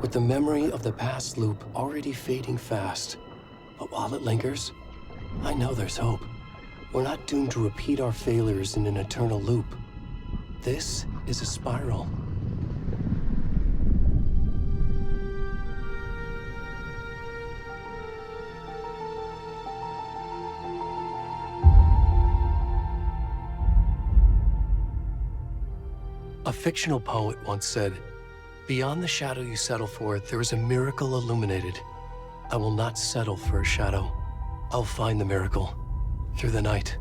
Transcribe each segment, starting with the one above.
with the memory of the past loop already fading fast. But while it lingers, I know there's hope. We're not doomed to repeat our failures in an eternal loop. This is a spiral. A fictional poet once said, "Beyond the shadow you settle for, there is a miracle illuminated. I will not settle for a shadow. I'll find the miracle through the night."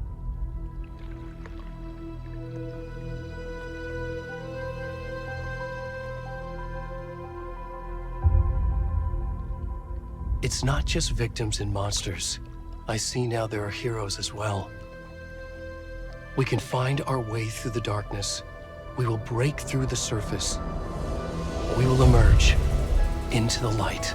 It's not just victims and monsters. I see now there are heroes as well. We can find our way through the darkness. We will break through the surface. We will emerge into the light.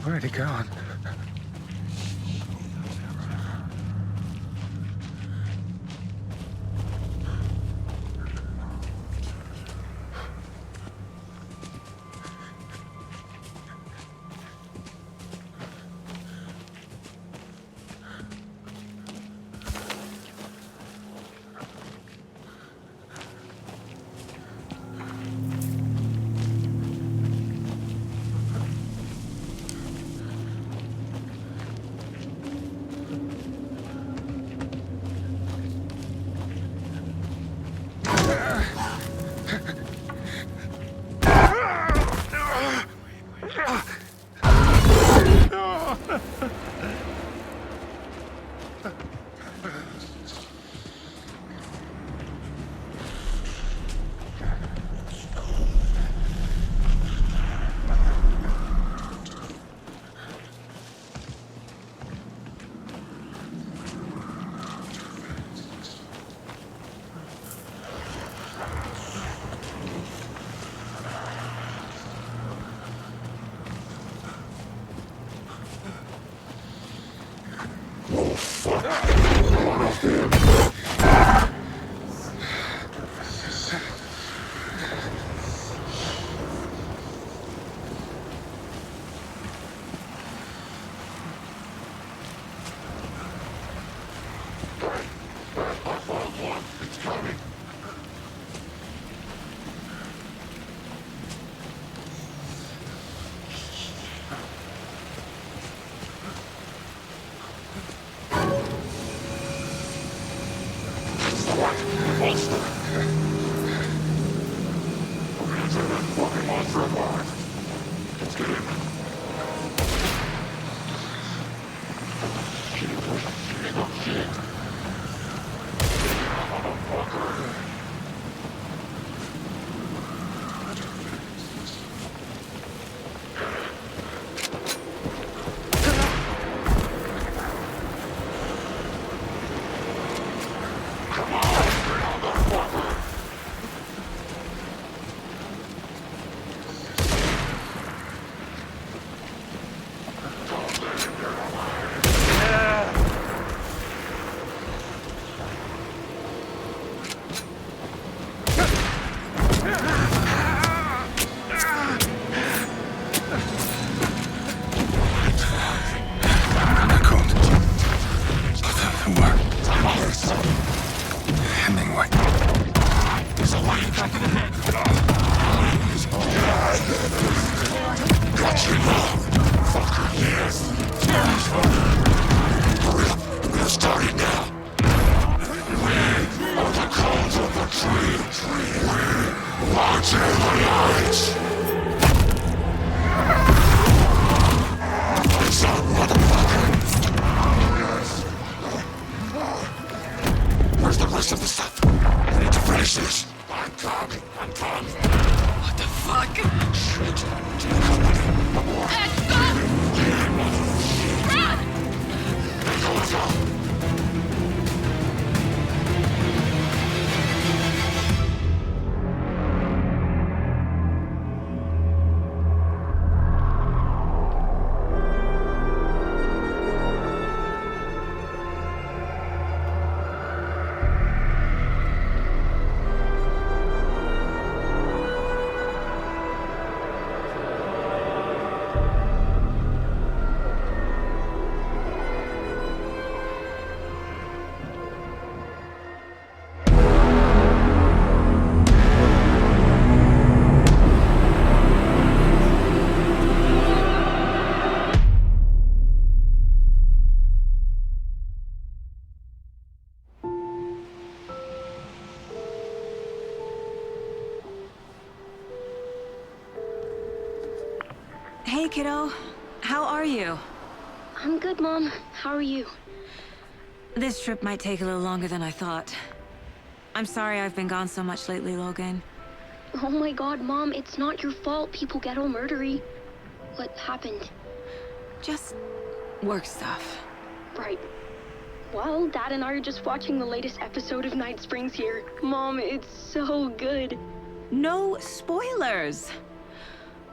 Already gone. kiddo. How are you? I'm good, Mom. How are you? This trip might take a little longer than I thought. I'm sorry I've been gone so much lately, Logan. Oh my god, Mom, it's not your fault people get all murdery. What happened? Just work stuff. Right. Well, Dad and I are just watching the latest episode of Night Springs here. Mom, it's so good. No spoilers!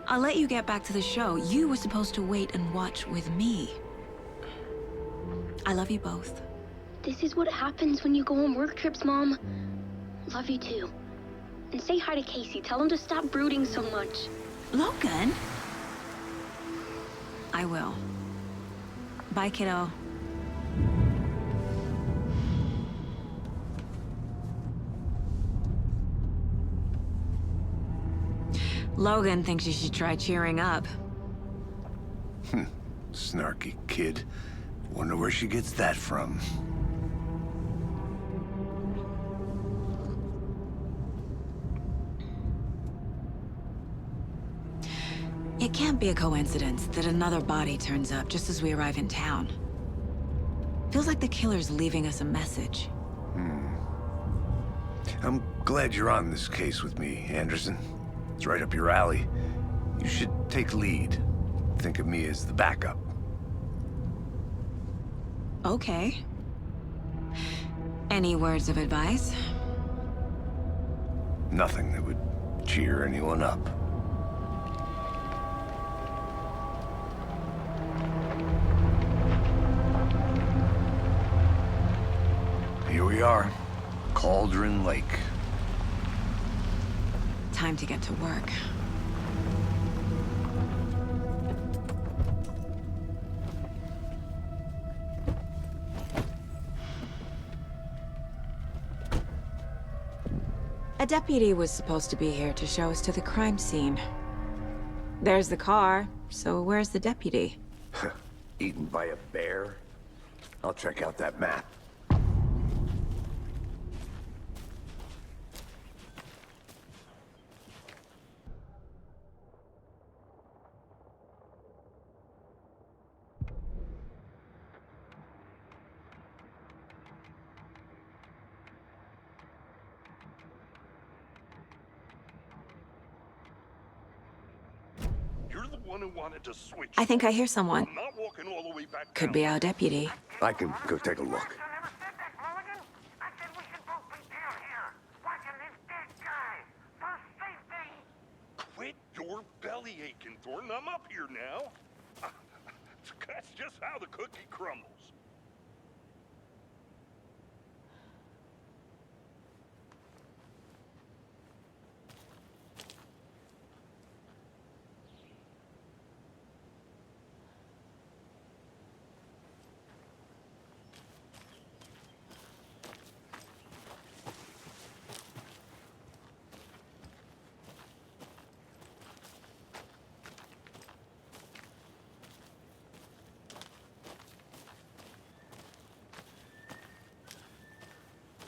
I'll let you get back to the show. You were supposed to wait and watch with me. I love you both. This is what happens when you go on work trips, Mom. Love you too. And say hi to Casey. Tell him to stop brooding so much. Logan? I will. Bye, kiddo. Logan thinks you should try cheering up. Snarky kid. Wonder where she gets that from. It can't be a coincidence that another body turns up just as we arrive in town. Feels like the killer's leaving us a message. I'm glad you're on this case with me, Anderson. It's right up your alley. You should take lead. Think of me as the backup. Okay. Any words of advice? Nothing that would cheer anyone up. Here we are, Cauldron Lake. Time to get to work. A deputy was supposed to be here to show us to the crime scene. There's the car, so where's the deputy? Eaten by a bear? I'll check out that map. You're the one who wanted to switch. I think I hear someone. I'm not walking all the way back Could down. be our deputy. I can go take a look. I never said that, Mulligan. I said we should both be down here, watching this dead guy. For safety. Quit your belly aching, Thornton. I'm up here now. That's just how the cookie crumbles.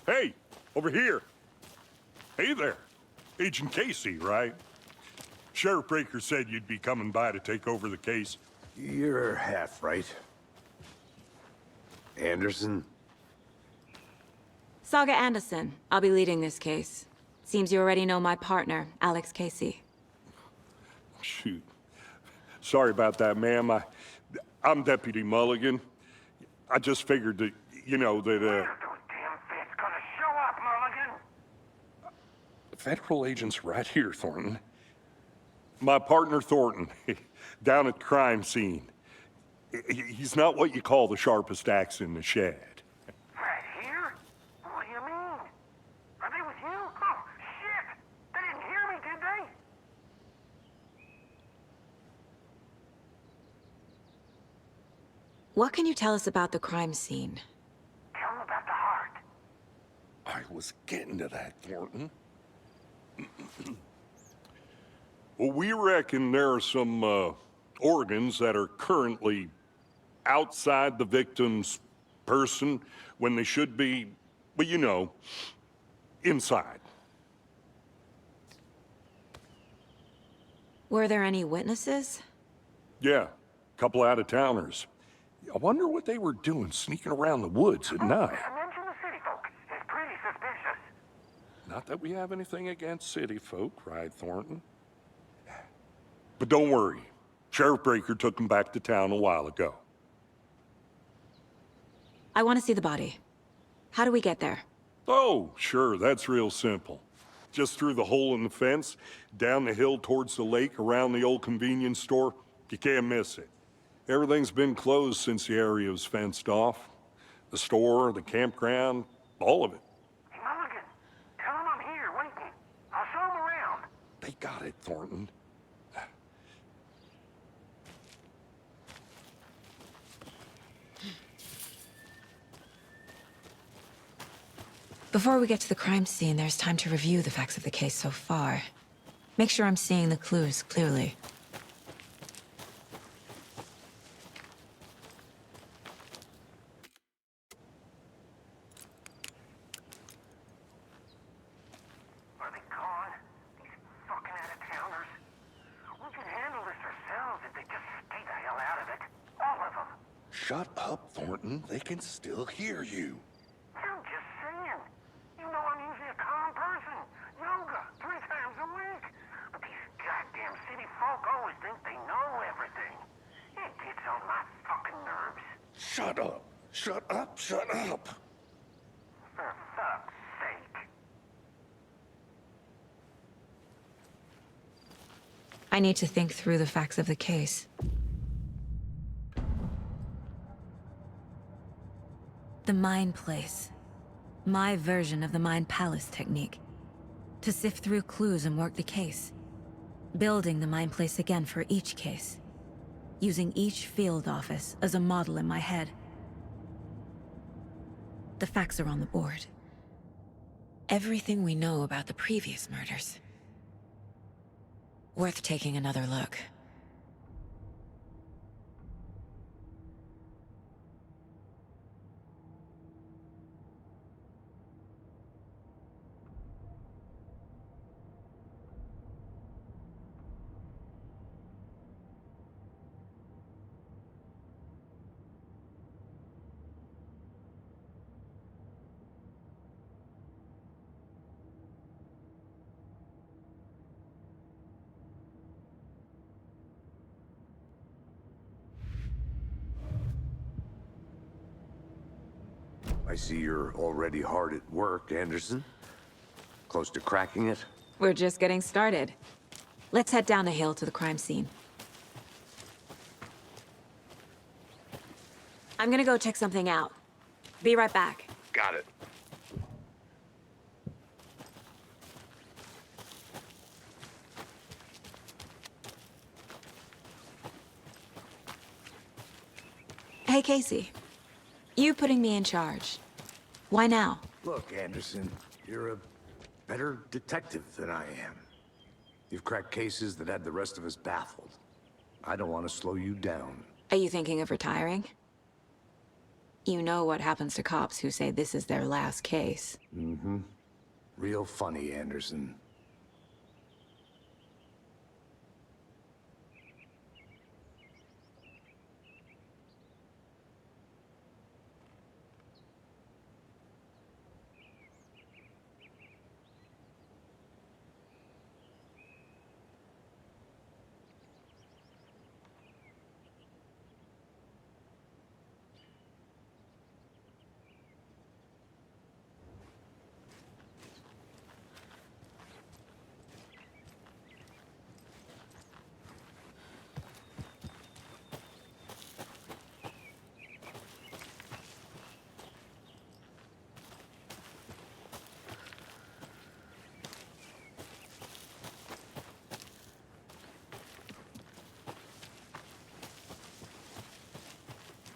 Hey, over here. Hey there. Agent Casey, right? Sheriff Breaker said you'd be coming by to take over the case. You're half right. Anderson? Saga Anderson. I'll be leading this case. Seems you already know my partner, Alex Casey. Shoot. Sorry about that, ma'am. I'm Deputy Mulligan. I just figured that, you know, that, Those damn feds gonna show up, Mulligan. federal agent's right here, Thornton. My partner, Thornton, down at the crime scene. He's not what you call the sharpest axe in the shed. Right here? What do you mean? Are they with you? Oh, shit! They didn't hear me, did they? What can you tell us about the crime scene? Tell them about the heart. I was getting to that, Thornton. Well, we reckon there are some organs that are currently outside the victim's person when they should be, well, you know, inside. Were there any witnesses? Yeah, couple out-of-towners. I wonder what they were doing sneaking around the woods at night. Mention the city folk. It's pretty suspicious. Not that we have anything against city folk, cried Thornton. But don't worry. Sheriff Breaker took them back to town a while ago. I want to see the body. How do we get there? Oh, sure, that's real simple. Just through the hole in the fence, down the hill towards the lake, around the old convenience store. You can't miss it. Everything's been closed since the area was fenced off. The store, the campground, all of it. Hey, Mulligan, tell him I'm here waiting. I'll show him around. They got it, Thornton. Before we get to the crime scene, there's time to review the facts of the case so far. Make sure I'm seeing the clues clearly. Are they gone? These fucking out-of-towners. We can handle this ourselves if they just stay the hell out of it. All of them. Shut up, Thornton. They can still hear you. I'm just saying. You know I'm usually a calm person. Yoga 3 times a week. But these goddamn city folk always think they know everything. It gets on my fucking nerves. Shut up. Shut up. Shut up. For fuck's sake. I need to think through the facts of the case. The Mind Place. My version of the Mind Palace technique. To sift through clues and work the case. Building the Mind Place again for each case. Using each field office as a model in my head. The facts are on the board. Everything we know about the previous murders. Worth taking another look. I see you're already hard at work, Anderson. Close to cracking it? We're just getting started. Let's head down the hill to the crime scene. I'm gonna go check something out. Be right back. Got it. Hey, Casey. You putting me in charge. Why now? Look, Anderson, you're a better detective than I am. You've cracked cases that had the rest of us baffled. I don't want to slow you down. Are you thinking of retiring? You know what happens to cops who say this is their last case. Mm-hmm. Real funny, Anderson.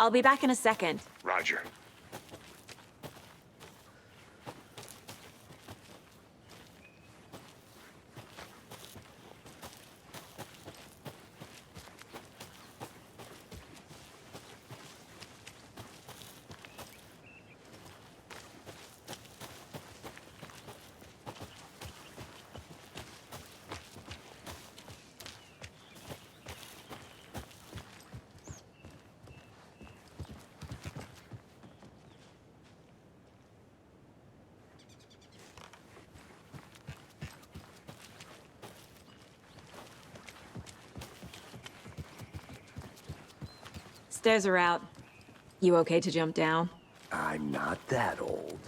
I'll be back in a second. Roger. Stairs are out. You okay to jump down? I'm not that old.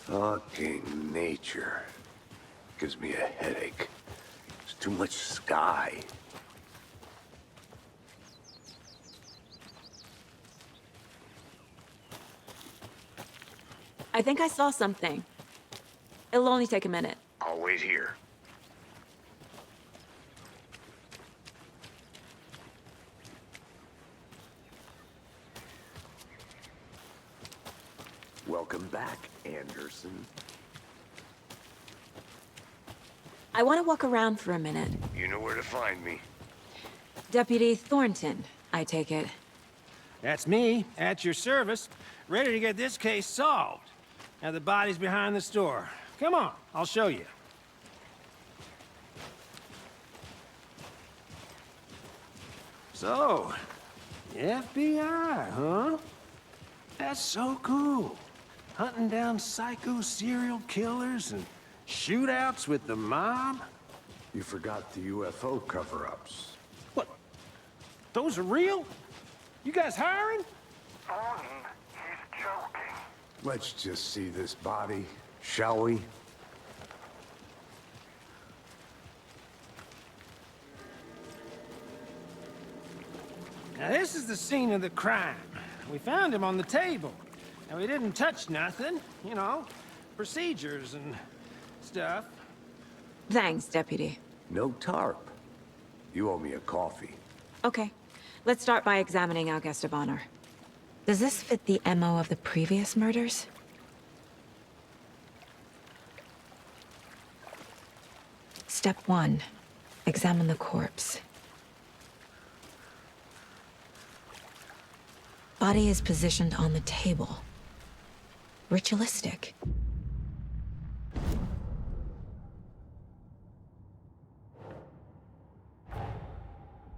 Fucking nature. Gives me a headache. There's too much sky. I think I saw something. It'll only take a minute. I'll wait here. Welcome back, Anderson. I want to walk around for a minute. You know where to find me. Deputy Thornton, I take it. That's me, at your service, ready to get this case solved. Now the body's behind the store. Come on, I'll show you. So, the FBI, huh? That's so cool. Hunting down psycho serial killers and shootouts with the mob? You forgot the UFO cover-ups. What? Those are real? You guys hiring? Thornton, he's joking. Let's just see this body, shall we? Now this is the scene of the crime. We found him on the table. And we didn't touch nothing, you know, procedures and stuff. Thanks, Deputy. No tarp. You owe me a coffee. Okay, let's start by examining our guest of honor. Does this fit the MO of the previous murders? Step 1. Examine the corpse. Body is positioned on the table. Ritualistic.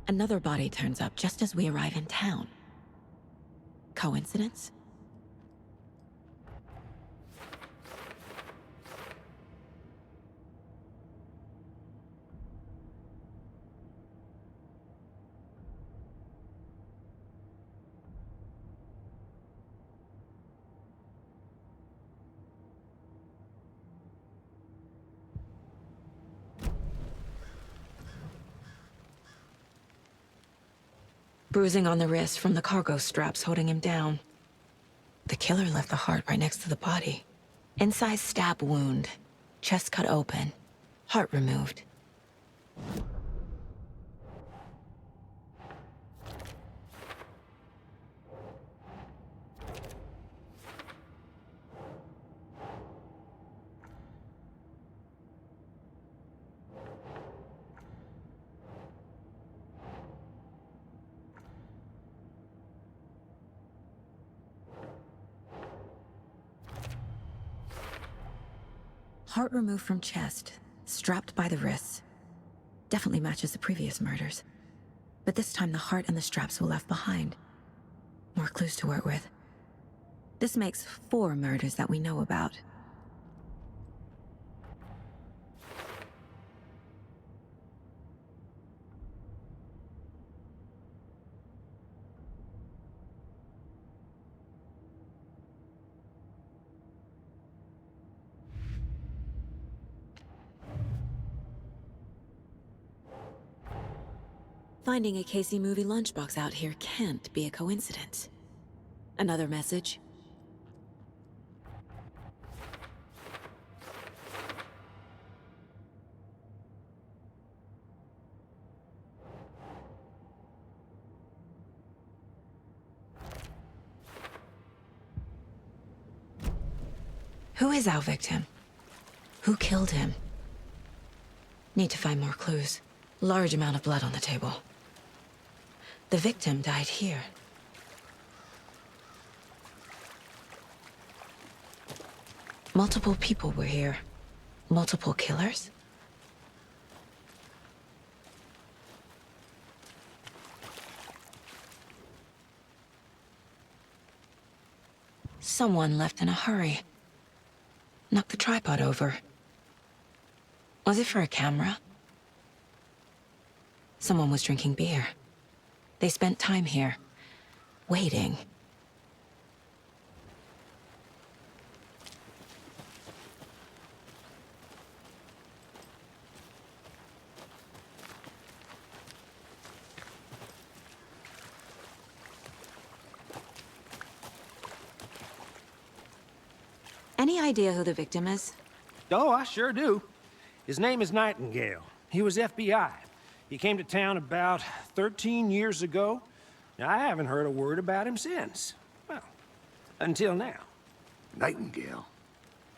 Another body turns up just as we arrive in town. Coincidence? Bruising on the wrist from the cargo straps holding him down. The killer left the heart right next to the body. Incised stab wound. Chest cut open. Heart removed. Heart removed from chest, strapped by the wrists. Definitely matches the previous murders. But this time the heart and the straps were left behind. More clues to work with. This makes 4 murders that we know about. Finding a Casey movie lunchbox out here can't be a coincidence. Another message? Who is our victim? Who killed him? Need to find more clues. Large amount of blood on the table. The victim died here. Multiple people were here. Multiple killers? Someone left in a hurry. Knocked the tripod over. Was it for a camera? Someone was drinking beer. They spent time here, waiting. Any idea who the victim is? Oh, I sure do. His name is Nightingale. He was FBI. He came to town about 13 years ago. Now, I haven't heard a word about him since. Well, until now. Nightingale?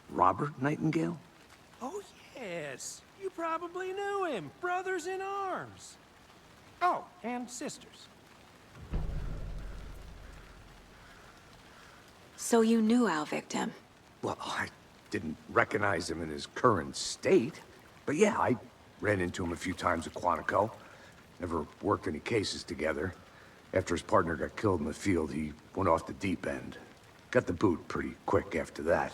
Robert Nightingale? Oh, yes. You probably knew him. Brothers in arms. Oh, and sisters. So you knew our victim? Well, I didn't recognize him in his current state. But yeah, I ran into him a few times at Quantico. Never worked any cases together. After his partner got killed in the field, he went off the deep end. Got the boot pretty quick after that.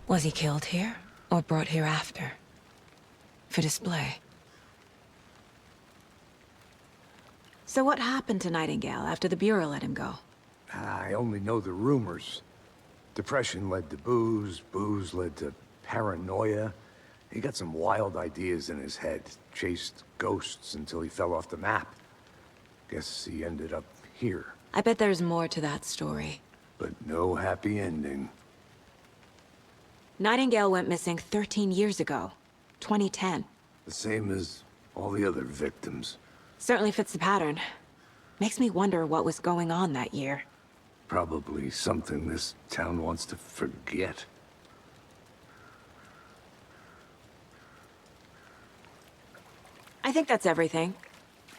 Was he killed here, or brought here after? For display? So what happened to Nightingale after the Bureau let him go? I only know the rumors. Depression led to booze, booze led to paranoia. He got some wild ideas in his head, chased ghosts until he fell off the map. Guess he ended up here. I bet there's more to that story. But no happy ending. Nightingale went missing 13 years ago, 2010. The same as all the other victims. Certainly fits the pattern. Makes me wonder what was going on that year. Probably something this town wants to forget. I think that's everything.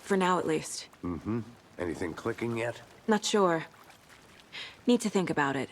For now, at least. Mm-hmm. Anything clicking yet? Not sure. Need to think about it.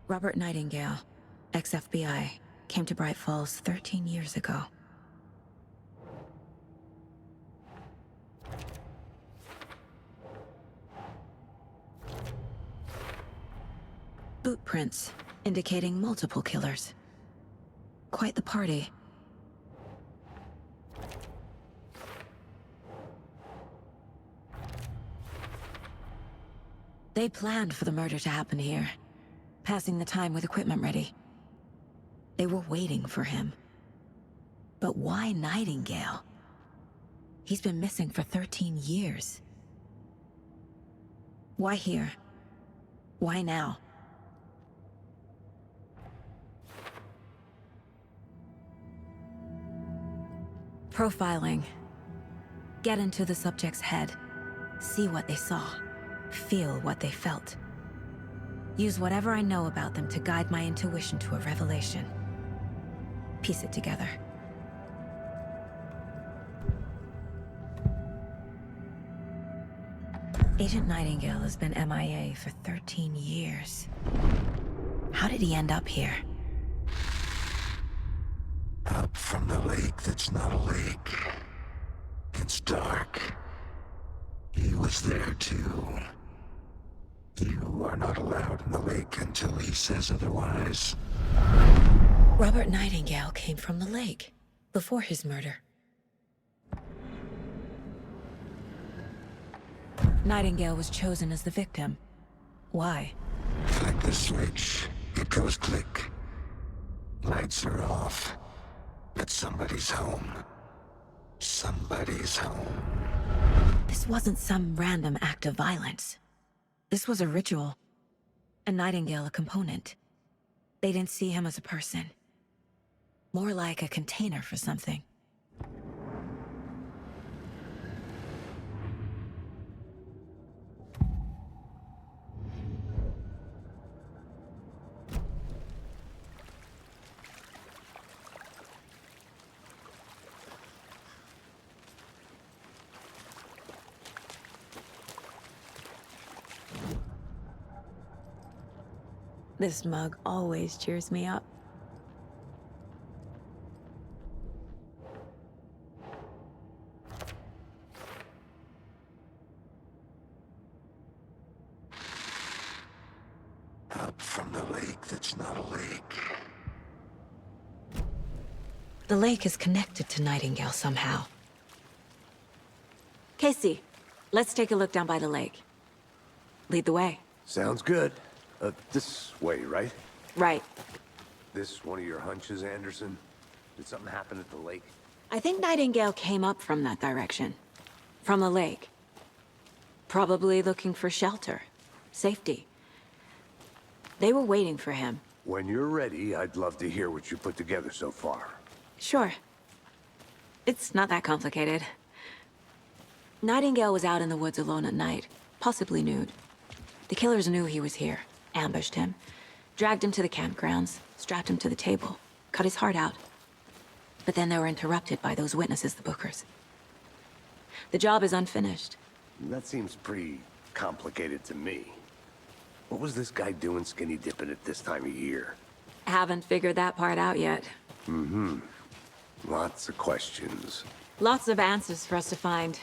Robert Nightingale, ex-FBI, came to Bright Falls 13 years ago. Boot prints, indicating multiple killers. Quite the party. They planned for the murder to happen here. Passing the time with equipment ready. They were waiting for him. But why Nightingale? He's been missing for 13 years. Why here? Why now? Profiling. Get into the subject's head. See what they saw. Feel what they felt. Use whatever I know about them to guide my intuition to a revelation. Piece it together. Agent Nightingale has been MIA for 13 years. How did he end up here? Up from the lake that's not a lake. It's dark. He was there too. You are not allowed in the lake until he says otherwise. Robert Nightingale came from the lake, before his murder. Nightingale was chosen as the victim. Why? Flick the switch, it goes click. Lights are off, but somebody's home. somebody's home. This wasn't some random act of violence. This was a ritual. And Nightingale a component. They didn't see him as a person. More like a container for something. This mug always cheers me up. Up from the lake that's not a lake. The lake is connected to Nightingale somehow. Casey, let's take a look down by the lake. Lead the way. Sounds good. This way, right? Right. This one of your hunches, Anderson? Did something happen at the lake? I think Nightingale came up from that direction. From the lake. Probably looking for shelter. Safety. They were waiting for him. When you're ready, I'd love to hear what you put together so far. Sure. It's not that complicated. Nightingale was out in the woods alone at night, possibly nude. The killers knew he was here, ambushed him, dragged him to the campgrounds, strapped him to the table, cut his heart out. But then they were interrupted by those witnesses, the Bookers. The job is unfinished. That seems pretty complicated to me. What was this guy doing skinny dipping at this time of year? Haven't figured that part out yet. Lots of questions. Lots of answers for us to find.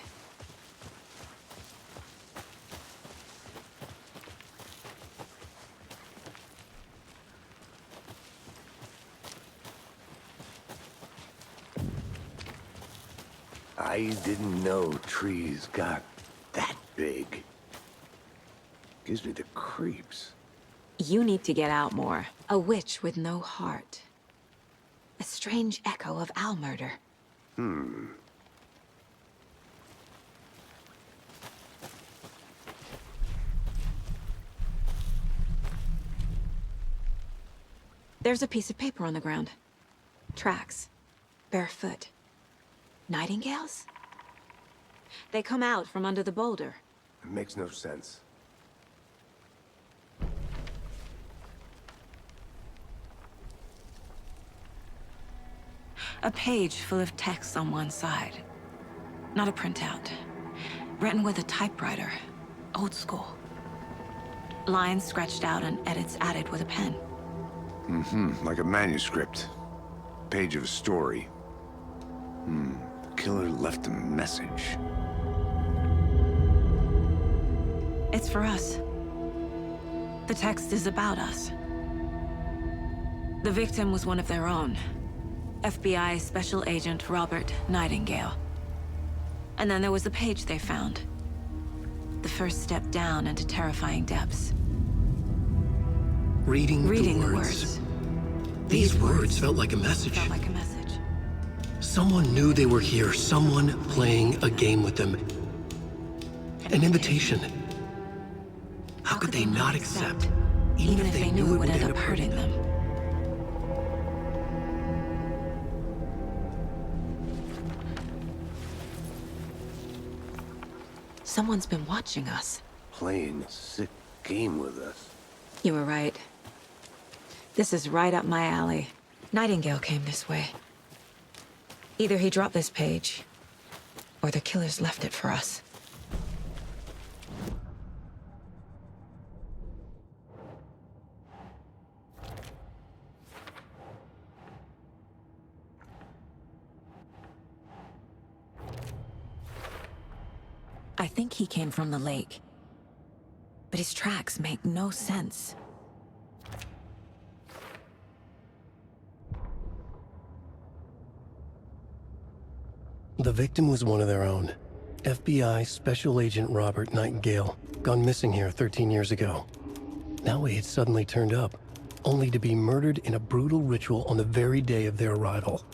I didn't know trees got that big. Gives me the creeps. You need to get out more. A witch with no heart. A strange echo of owl murder. There's a piece of paper on the ground. Tracks. Barefoot. Nightingales? They come out from under the boulder. It makes no sense. A page full of text on one side. Not a printout. Written with a typewriter. Old school. Lines scratched out and edits added with a pen. Like a manuscript. Page of a story. The killer left a message. It's for us. The text is about us. The victim was one of their own. FBI Special Agent Robert Nightingale. And then there was the page they found. The first step down into terrifying depths. Reading Reading the words. These words felt like a message. Felt like a message. Someone knew they were here, someone playing a game with them. An invitation. How could they not accept, even if they knew it would end up hurting them? Someone's been watching us. Playing a sick game with us. You were right. This is right up my alley. Nightingale came this way. Either he dropped this page, or the killers left it for us. I think he came from the lake. But his tracks make no sense. The victim was one of their own. FBI Special Agent Robert Nightingale, gone missing here 13 years ago. Now he had suddenly turned up, only to be murdered in a brutal ritual on the very day of their arrival.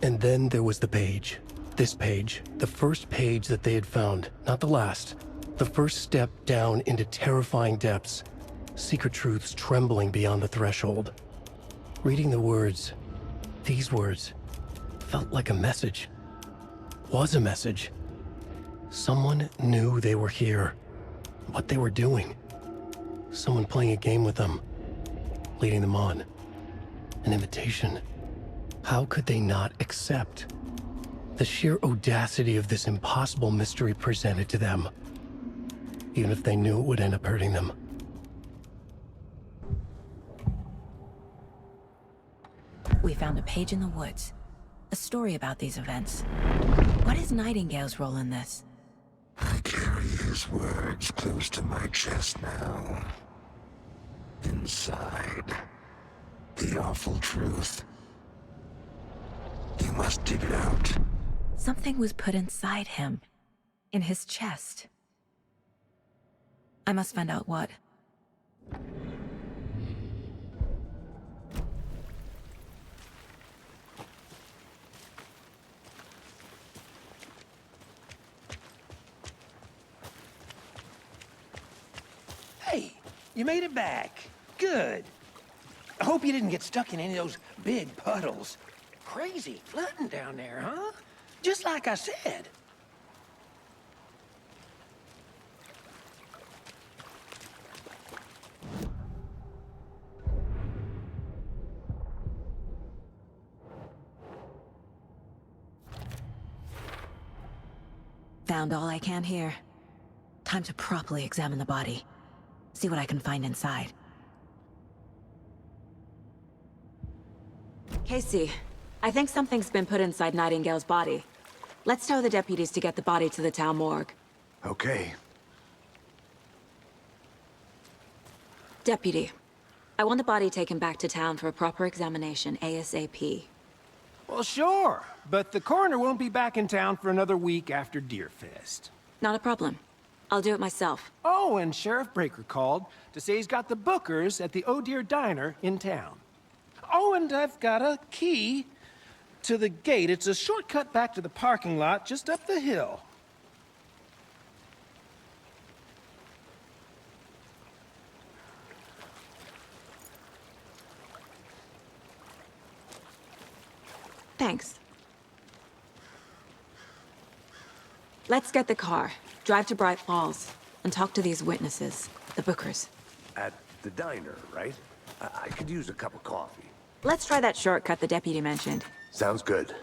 And then there was the page. This page, the first page that they had found, not the last. The first step down into terrifying depths. Secret truths trembling beyond the threshold. Reading the words, these words, felt like a message. Was a message. Someone knew they were here. What they were doing. Someone playing a game with them. Leading them on. An invitation. How could they not accept? The sheer audacity of this impossible mystery presented to them. Even if they knew it would end up hurting them. We found a page in the woods. A story about these events. What is Nightingale's role in this? I carry his words close to my chest now. Inside, the awful truth. You must dig it out. Something was put inside him. In his chest. I must find out what. Hey, you made it back. Good. I hope you didn't get stuck in any of those big puddles. Crazy flooding down there, huh? Just like I said. Found all I can here. Time to properly examine the body. See what I can find inside. Casey, I think something's been put inside Nightingale's body. Let's tell the deputies to get the body to the town morgue. Okay. Deputy, I want the body taken back to town for a proper examination ASAP. Well, sure, but the coroner won't be back in town for another week after Deerfest. Not a problem. I'll do it myself. Oh, and Sheriff Breaker called to say he's got the Bookers at the Oh Deer Diner in town. Oh, and I've got a key to the gate. It's a shortcut back to the parking lot just up the hill. Thanks. Let's get the car, drive to Bright Falls, and talk to these witnesses, the Bookers. At the diner, right? I could use a cup of coffee. Let's try that shortcut the deputy mentioned. Sounds good.